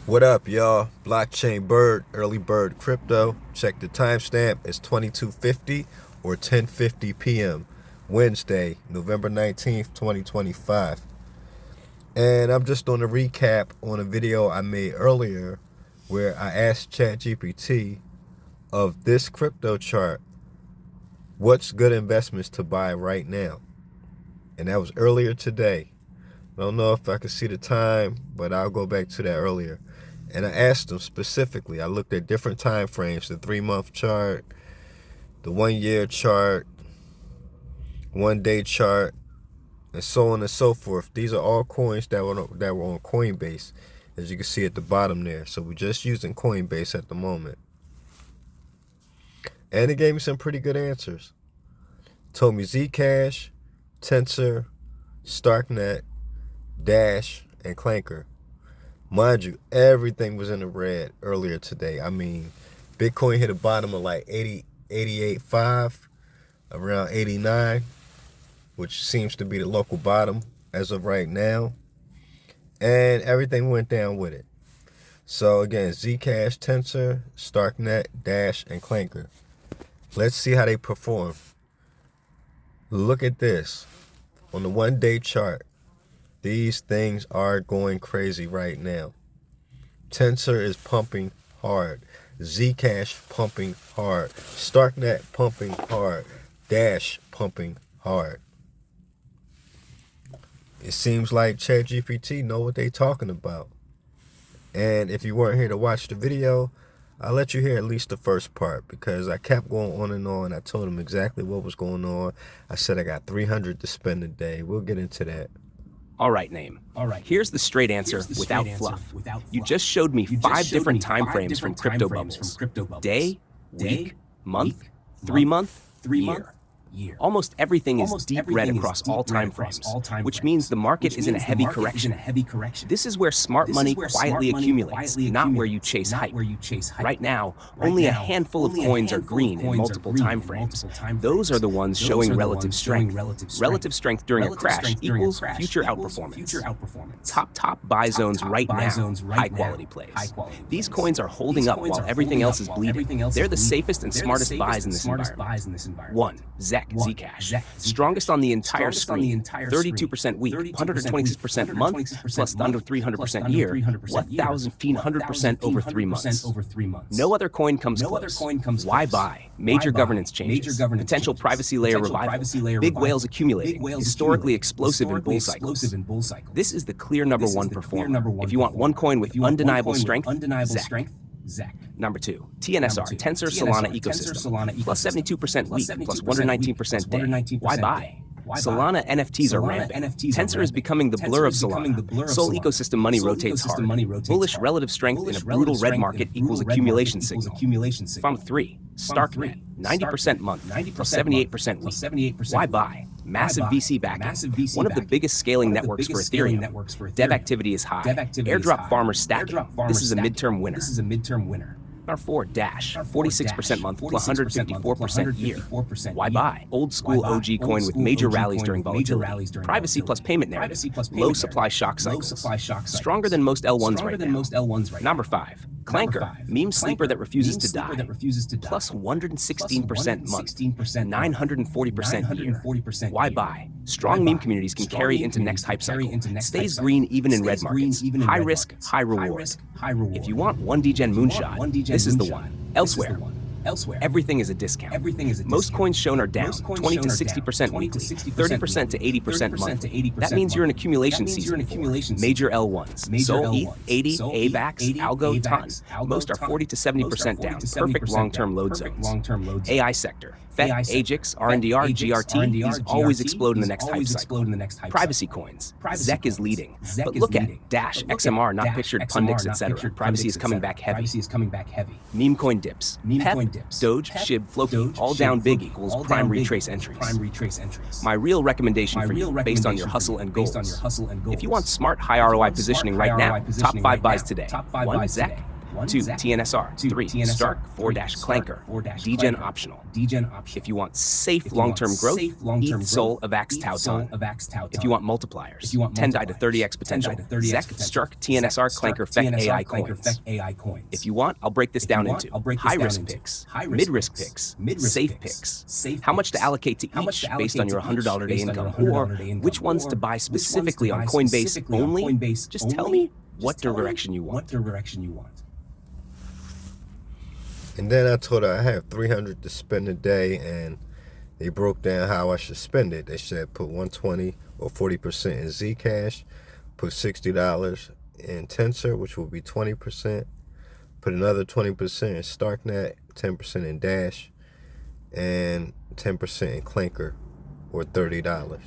What up, y'all? Blockchain Bird, early bird crypto. Check the timestamp. It's 22:50 or 10:50 p.m. Wednesday, November 19th, 2025. And I'm just doing a recap on a video I made earlier where I asked ChatGPT of this crypto chart, what's good investments to buy right now? And that was earlier today. I don't know if I can see the time, but I'll go back to that earlier. And I asked them specifically, I looked at different time frames, the 3-month chart, the 1-year chart, 1-day chart, and so on and so forth. These are all coins that were on Coinbase, as you can see at the bottom there. So we're just using Coinbase at the moment. And it gave me some pretty good answers. Told me Zcash, Tensor, STRK, Dash, and CLANKER. Mind you, everything was in the red earlier today. I mean, Bitcoin hit a bottom of like 88.5, around 89, which seems to be the local bottom as of right now. And everything went down with it. So again, Zcash, Tensor, STRK, Dash, and CLANKER. Let's see how they perform. Look at this. On the 1-day chart, these things are going crazy right now. Tensor is pumping hard. Zcash pumping hard. STRK pumping hard. Dash pumping hard. It seems like ChatGPT know what they talking about. And if you weren't here to watch the video, I'll let you hear at least the first part, because I kept going on and on. I told him exactly what was going on. I said I got 300 to spend a day. We'll get into that. All right, Name. Here's the straight answer without fluff. You just showed me 5 different time frames from crypto bubbles. Day, week, month, 3-month, year. Almost everything is deep red across all time frames, which means the market is in a heavy correction. This is where smart money quietly accumulates, not where you chase hype. Right now, only a handful of coins are green in multiple time frames. Those are the ones showing relative strength. Relative strength during a crash equals future outperformance. Top buy zones right now, high quality plays. These coins are holding up while everything else is bleeding. They're the safest and smartest buys in this environment. 1. ZEC. Zcash. Strongest on the entire screen, 32% week, 126% month, plus under 300% year, 1,500% over 3 months. No other coin comes close. Why buy? Major governance changes, potential privacy layer revival, big whales accumulating, historically explosive in bull cycles. This is the clear #1 performer. If you want one coin with undeniable strength, ZEC. Number 2, TNSR, Tensor Solana ecosystem, plus 72% week, plus 119% day. Why buy? Solana NFTs are rampant. Tensor is becoming the blur of Solana. Sol ecosystem money rotates hard. Bullish relative strength in a brutal red market equals accumulation signal. From 3, STRK, 90% month, plus 78% week. Why buy? Massive VC backing. One of the biggest scaling networks for Ethereum. Dev activity is high. Airdrop farmers stacking. This is a midterm winner. Number 4, Dash, 46% month, plus 154% year. Why buy? Old school OG coin with major rallies during volatility. Privacy plus payment narrative. Low supply shock cycles. Stronger than most L1s right now. Number 5, CLANKER, meme sleeper that refuses to die. Plus 116% month, 940% year. Why buy? Strong meme communities can carry into next hype cycle. Stays green even in red markets. High risk, high reward. If you want 1D-Gen moonshot, this is the one. Elsewhere, everything is a discount. Most coins shown are down, 20 to 60% weekly, 30% to 80% monthly. That means you're in accumulation season. Major L1s, Sol ETH, 80, AVAX, Algo, ton. Most are 40 to 70% down, perfect long-term load zones. AI sector, FET, AGIX, RNDR, GRT, these always explode in the next hype cycle. Privacy coins, ZEC is leading. But look at Dash, XMR, not pictured, pundits, etc. Privacy is coming back heavy. Meme coin dips. PEP, Doge, SHIB, Floki, all down big equals prime retrace entries. My real recommendation for you, based on your hustle and goals. If you want smart high ROI positioning right now, top 5 buys today. 1, ZEC. 2. TNSR. 3. STRK. 4. CLANKER. Degen optional. If you want safe long-term growth, ETH SOL AVAX Tau Ton. If you want multipliers, 10 die to 30x potential, ZEC, STRK, TNSR, CLANKER, FEC AI coins. If you want, I'll break this down into high-risk picks, mid-risk picks, safe picks, how much to allocate to each based on your $100 a day income, or which ones to buy specifically on Coinbase only. Just tell me what direction you want. And then I told her I have 300 to spend a day, and they broke down how I should spend it. They said put 120 or 40% in Zcash, put $60 in Tensor, which will be 20%, put another 20% in StarkNet, 10% in Dash, and 10% in CLANKER, or $30.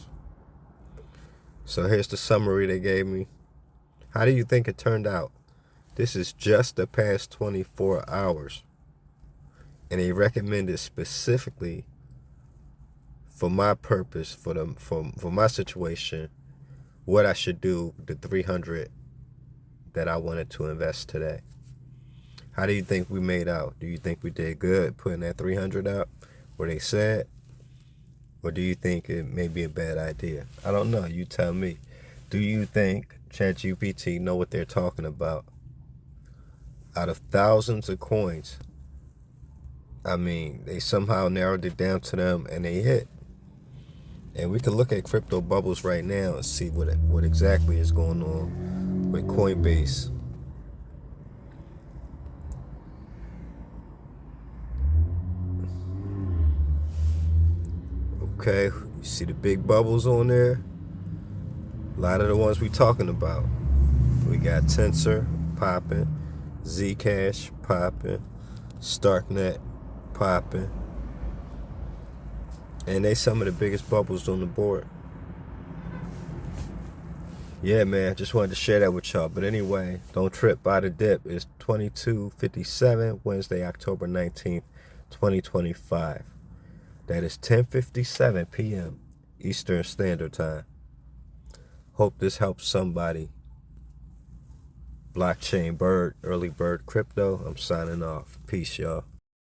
So here's the summary they gave me. How do you think it turned out? This is just the past 24 hours. And they recommended specifically for my purpose, for my situation, what I should do with the 300 that I wanted to invest today. How do you think we made out? Do you think we did good putting that 300 out where they said? Or do you think it may be a bad idea? I don't know. You tell me. Do you think ChatGPT know what they're talking about? Out of thousands of coins, I mean, they somehow narrowed it down to them and they hit. And we can look at crypto bubbles right now and see what exactly is going on with Coinbase. Okay, you see the big bubbles on there? A lot of the ones we talking about. We got Tensor popping, Zcash popping, StarkNet popping, and they some of the biggest bubbles on the board. Yeah, man, just wanted to share that with y'all. But anyway, don't trip by the dip. It's 22:57, Wednesday, October 19th, 2025. That is 10:57 p.m. Eastern Standard Time. Hope this helps somebody. Blockchain Bird, Early Bird Crypto. I'm signing off. Peace, y'all.